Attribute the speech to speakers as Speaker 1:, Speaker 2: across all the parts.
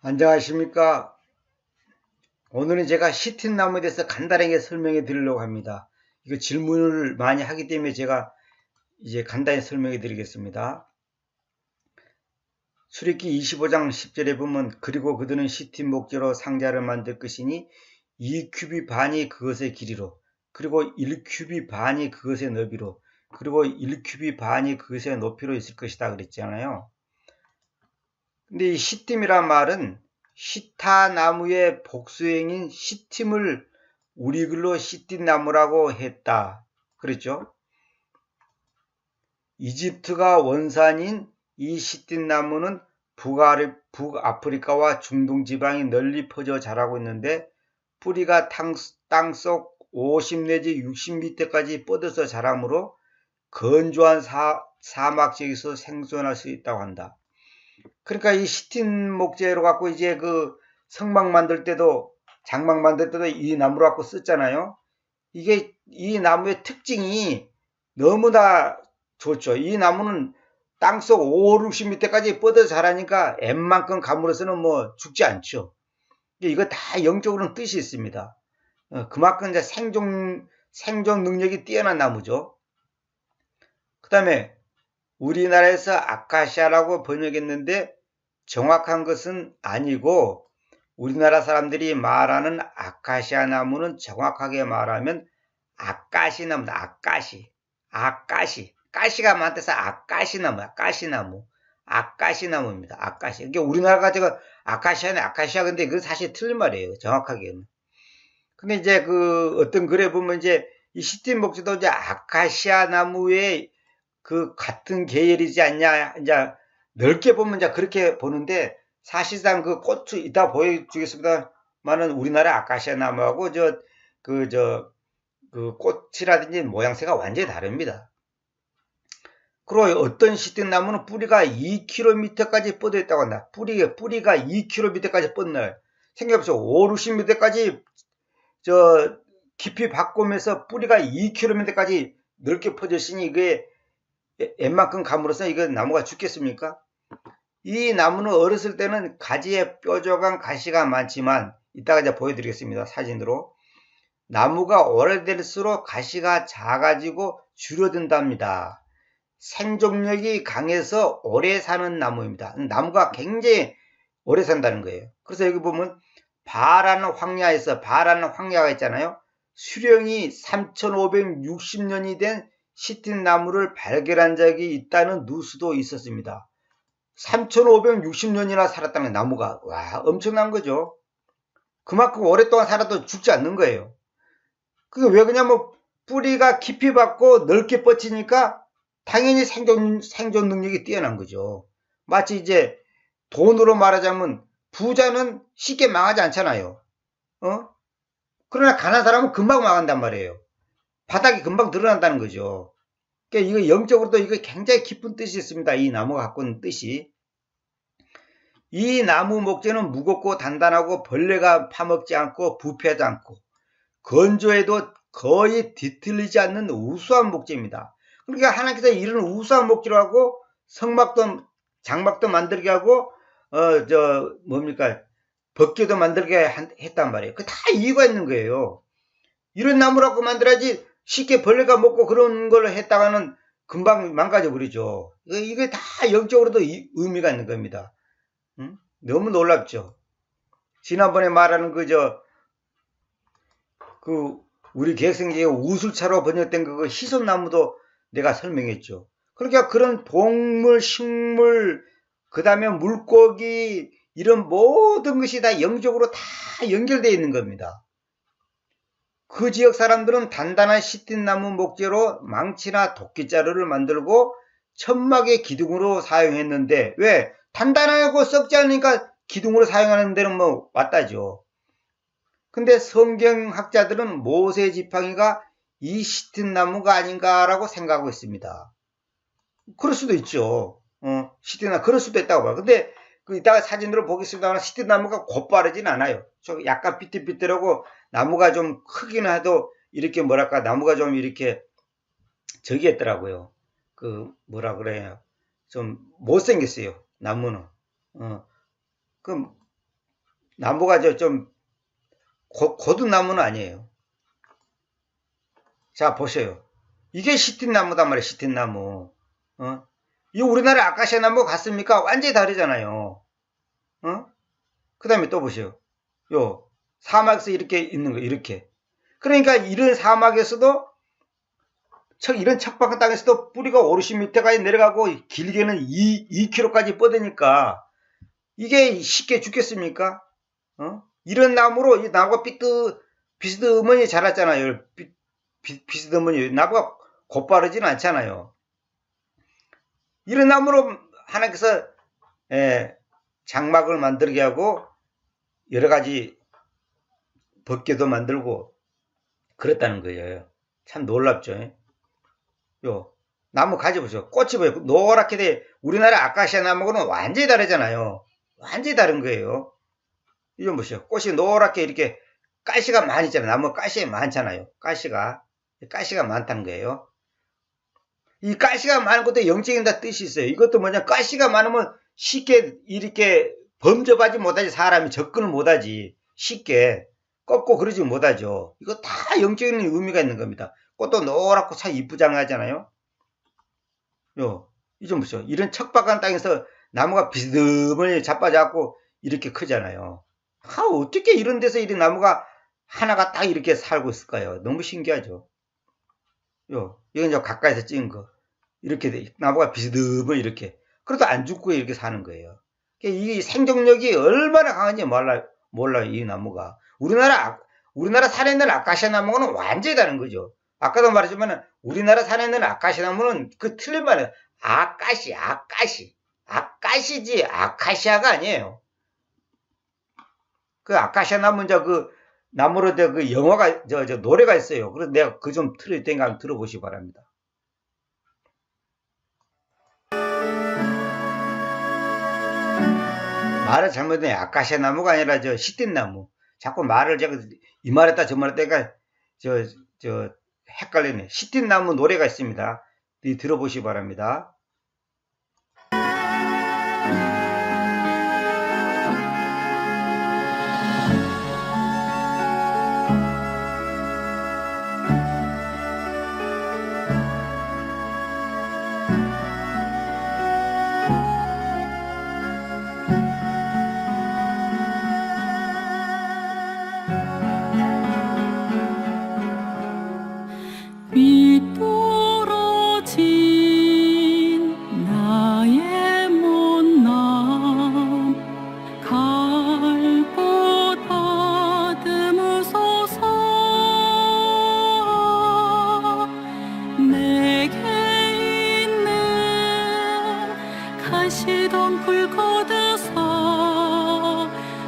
Speaker 1: 안녕하십니까. 오늘은 제가 시틴나무에 대해서 간단하게 설명해 드리려고 합니다. 이거 질문을 많이 하기 때문에 제가 이제 간단히 설명해 드리겠습니다. 출애굽기 25장 10절에 보면 그리고 그들은 시틴 목재로 상자를 만들 것이니 2규빗 반이 그것의 길이로 그리고 1규빗 반이 그것의 너비로 그리고 1규빗 반이 그것의 높이로 있을 것이다 그랬잖아요. 근데 이 시tim이란 말은 시타나무의 복수형인 시tim을 우리 글로 시띠나무라고 했다. 그랬죠? 이집트가 원산인 이 시띠나무는 북아프리카와 중동 지방이 널리 퍼져 자라고 있는데 뿌리가 땅속 50 내지 60m까지 뻗어서 자라므로 건조한 사막 지역에서 생존할 수 있다고 한다. 그러니까 이 시틴 목재로 갖고 이제 그 성막 만들 때도 장막 만들 때도 이 나무로 갖고 썼잖아요. 이게 이 나무의 특징이 너무나 좋죠. 이 나무는 땅속 5, 60m까지 뻗어 자라니까 웬만큼 가물어서는 뭐 죽지 않죠. 이거 다 영적으로는 뜻이 있습니다. 그만큼 이제 생존 능력이 뛰어난 나무죠. 그 다음에 우리나라에서 아카시아라고 번역했는데 정확한 것은 아니고 우리나라 사람들이 말하는 아카시아 나무는 정확하게 말하면 아까시나무다. 아까시. 가시가 많대서 아까시나무야. 가시나무. 아까시나무입니다. 아까시. 이게 우리나라가 제가 아카시아네 아카시아 근데 그건 사실 틀린 말이에요. 정확하게는. 근데 이제 그 어떤 글에 보면 이제 이 시틴 목재도 이제 아카시아 나무의 그 같은 계열이지 않냐 이제 넓게 보면 이제 그렇게 보는데 사실상 그 꽃이 이따 보여주겠습니다만은 우리나라 아카시아 나무하고 그 꽃이라든지 모양새가 완전히 다릅니다. 그리고 어떤 시든나무는 뿌리가 2km까지 뻗어 있다고 한다. 뿌리가 2km까지 뻗는 생각해보세요. 5, 60m까지 저 깊이 바꾸면서 뿌리가 2km까지 넓게 퍼졌으니 이게 웬만큼 감으로써 이거 나무가 죽겠습니까? 이 나무는 어렸을 때는 가지에 뾰족한 가시가 많지만 이따가 이제 보여드리겠습니다. 사진으로. 나무가 오래될수록 가시가 작아지고 줄어든답니다. 생존력이 강해서 오래 사는 나무입니다. 나무가 굉장히 오래 산다는 거예요. 그래서 여기 보면 바라는 황야가 있잖아요. 수령이 3560년이 된 시틴 나무를 발견한 적이 있다는 누수도 있었습니다. 3560년이나 살았다는 나무가 와 엄청난 거죠. 그만큼 오랫동안 살아도 죽지 않는 거예요. 그게 왜 그러냐면 뿌리가 깊이 받고 넓게 뻗치니까 당연히 생존 능력이 뛰어난 거죠. 마치 이제 돈으로 말하자면 부자는 쉽게 망하지 않잖아요. 그러나 가난한 사람은 금방 망한단 말이에요. 바닥이 금방 드러난다는 거죠. 그러니까 이거 영적으로도 이거 굉장히 깊은 뜻이 있습니다. 이 나무가 갖고 있는 뜻이. 이 나무 목재는 무겁고 단단하고 벌레가 파먹지 않고 부패하지 않고 건조해도 거의 뒤틀리지 않는 우수한 목재입니다. 그러니까 하나님께서 이런 우수한 목재로 하고 성막도 장막도 만들게 하고 법궤도 만들게 했단 말이에요. 그 다 이유가 있는 거예요. 이런 나무라고 만들어야지 쉽게 벌레가 먹고 그런 걸 했다가는 금방 망가져 버리죠. 이게 다 영적으로도 의미가 있는 겁니다. 너무 놀랍죠. 지난번에 말하는 우리 개성계의 우술차로 번역된 그 희손나무도 내가 설명했죠. 그러니까 그런 동물, 식물, 그 다음에 물고기 이런 모든 것이 다 영적으로 다 연결되어 있는 겁니다. 그 지역 사람들은 단단한 시틴나무 목재로 망치나 도끼자루를 만들고 천막의 기둥으로 사용했는데 왜? 단단하고 썩지 않으니까 기둥으로 사용하는 데는 뭐 맞다죠. 근데 성경학자들은 모세 지팡이가 이 시틴나무가 아닌가라고 생각하고 있습니다. 그럴 수도 있죠. 시틴나무 그럴 수도 있다고 봐요. 근데 이따가 사진으로 보겠습니다만 시틴나무가 곧바르진 않아요. 약간 삐뚤삐뚤하고 나무가 좀 크기는 해도 이렇게 뭐랄까 나무가 좀 이렇게 저기 했더라고요. 뭐라 그래요. 좀 못생겼어요. 나무는. 그럼 나무가 좀 고든 나무는 아니에요. 자, 보세요. 이게 시틴나무단 말이에요. 시틴나무. 이 우리나라 아카시아 나무 같습니까? 완전히 다르잖아요. 그 다음에 또 보세요. 요 사막에서 이렇게 있는 거 이렇게. 그러니까 이런 사막에서도 이런 척박한 땅에서도 뿌리가 50m까지 내려가고 길게는 2km까지 뻗으니까 이게 쉽게 죽겠습니까? 이런 나무로 이 나무가 비스듬하니 자랐잖아요. 비스듬하니 나무가 곧바르지는 않잖아요. 이런 나무로 하나님께서 장막을 만들게 하고 여러 가지 법궤도 만들고 그랬다는 거예요. 참 놀랍죠. 요 나무 가지 보세요. 꽃이 보여요. 노랗게 돼. 우리나라 아카시아 나무는 완전히 다르잖아요. 완전히 다른 거예요. 이 좀 보세요. 꽃이 노랗게 이렇게 가시가 많이 있잖아요. 나무 가시 많잖아요. 가시가 많다는 거예요. 이 가시가 많은 것도 영적인 다 뜻이 있어요. 이것도 뭐냐, 가시가 많으면 쉽게 이렇게 범접하지 못하지. 사람이 접근을 못하지. 쉽게 꺾고 그러지 못하죠. 이거 다 영적인 의미가 있는 겁니다. 꽃도 노랗고 참 이쁘장하잖아요. 이 좀 보세요. 이런 척박한 땅에서 나무가 비스듬하게 자빠져갖고 이렇게 크잖아요. 어떻게 이런 데서 이런 나무가 하나가 딱 이렇게 살고 있을까요? 너무 신기하죠. 이건 이제 가까이서 찍은 거. 이렇게 돼. 나무가 비스듬하게 이렇게. 그래도 안 죽고 이렇게 사는 거예요. 이 생존력이 얼마나 강한지 몰라요, 이 나무가. 우리나라 산에 있는 아카시아 나무는 완전히 다른 거죠. 아까도 말했지만 우리나라 산에 있는 아카시아 나무는 그 틀린 말이에요. 아카시지 아카시아가 아니에요. 그 아카시아 나무 이제 그 나무로 된 그 영화가 저 노래가 있어요. 그래서 내가 그 좀 틀을 테니까 한번 들어보시기 바랍니다. 말을 잘못해. 아카시아 나무가 아니라 저 시틴나무. 자꾸 말을 제가 이 말했다 저 말했다가 저 헷갈리네. 시틴나무 노래가 있습니다. 들어보시기 바랍니다.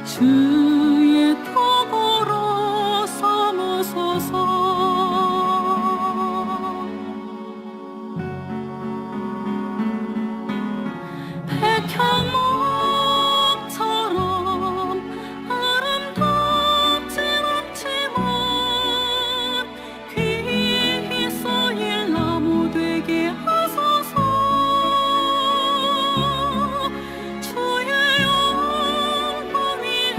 Speaker 2: 주의 도구로 삼으소서. 백향목처럼 아름답진 않지만 귀히 쓰일 나무 되게 하소서. 주의 영광 위에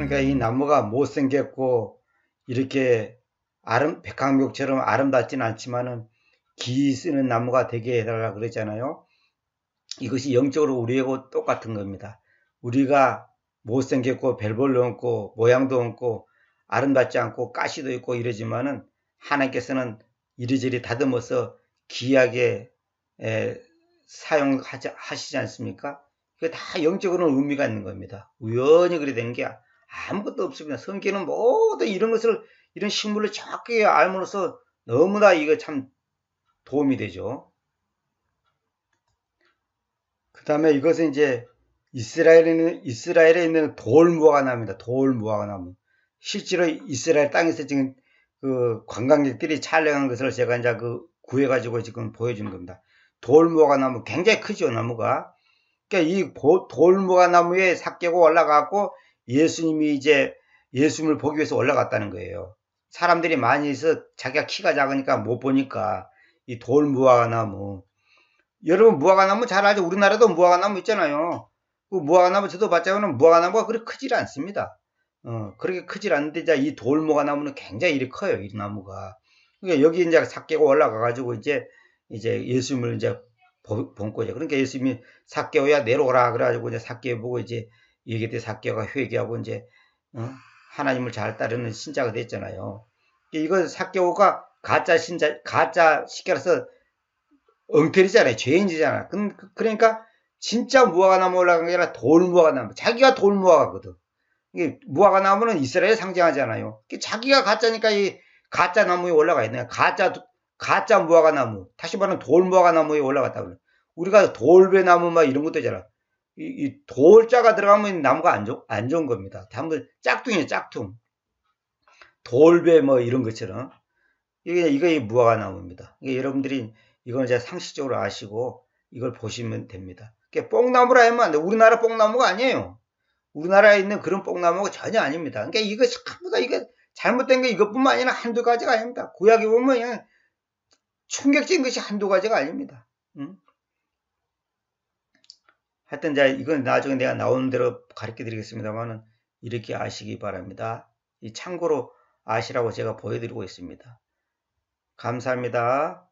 Speaker 1: 그러니까 이 나무가 못생겼고 이렇게 백향목처럼 아름답지는 않지만은 기 쓰는 나무가 되게 해달라 그러잖아요. 이것이 영적으로 우리하고 똑같은 겁니다. 우리가 못생겼고 별볼도 없고 모양도 없고 아름답지 않고 가시도 있고 이러지만은 하나님께서는 이리저리 다듬어서 귀하게 사용하시지 않습니까? 그게 다 영적으로는 의미가 있는 겁니다. 우연히 그래 된 게 아무것도 없습니다. 성경은 모두 이런 것을, 이런 식물을 정확하게 알므로써 너무나 이거 참 도움이 되죠. 그 다음에 이것은 이제 이스라엘에 있는 돌무화과나무입니다. 돌무화과나무. 실제로 이스라엘 땅에서 지금 그 관광객들이 촬영한 것을 제가 이제 구해가지고 지금 보여주는 겁니다. 돌무화과나무 굉장히 크죠, 나무가. 그러니까 이 돌무화과나무에 삭개고 올라가고 예수님이 이제 예수님을 보기 위해서 올라갔다는 거예요. 사람들이 많이 있어 자기가 키가 작으니까 못 보니까 이 돌무화과나무. 여러분 무화과나무 잘 알죠? 우리나라도 무화과나무 있잖아요. 그 무화과나무 저도 봤자면 무화과나무가 그렇게 크질 않습니다. 그렇게 크질 않는데 이제 이 돌무화과나무는 굉장히 이렇게 커요, 이 나무가. 그러니까 여기 이제 삭개고 올라가가지고 이제 예수님을 이제 본 거죠. 그러니까 예수님이 삭개오야 내려오라 그래가지고 이제 삭개오 보고 이제 얘기때 삭개오가 회개하고 이제 하나님을 잘 따르는 신자가 됐잖아요. 이거 삭개오가 가짜 신자라서 엉터리잖아요. 죄인이잖아. 그러니까 진짜 무화과나무 올라간 게 아니라 돌무화과나무. 자기가 돌무화과거든. 이게 무화과나무는 이스라엘 상징하잖아요. 자기가 가짜니까 이 가짜 나무에 올라가 있네. 가짜 무화과나무. 다시 말하면 돌무화과나무에 올라갔다 그래. 우리가 돌배나무 막 이런 것도 있잖아. 이 돌자가 들어가면 나무가 안 좋은 겁니다. 다음은 짝퉁이에요, 짝퉁. 돌배 뭐 이런 것처럼. 이게 무화과나무입니다. 여러분들이 이걸 이제 상식적으로 아시고 이걸 보시면 됩니다. 뽕나무라 하면 안 돼. 우리나라 뽕나무가 아니에요. 우리나라에 있는 그런 뽕나무가 전혀 아닙니다. 그러니까 이거 전부 다 이게 잘못된 게 이것뿐만 아니라 한두 가지가 아닙니다. 구약에 보면 그냥 충격적인 것이 한두 가지가 아닙니다. 하여튼 이제 이건 나중에 내가 나오는 대로 가르쳐 드리겠습니다만은 이렇게 아시기 바랍니다. 이 참고로 아시라고 제가 보여드리고 있습니다. 감사합니다.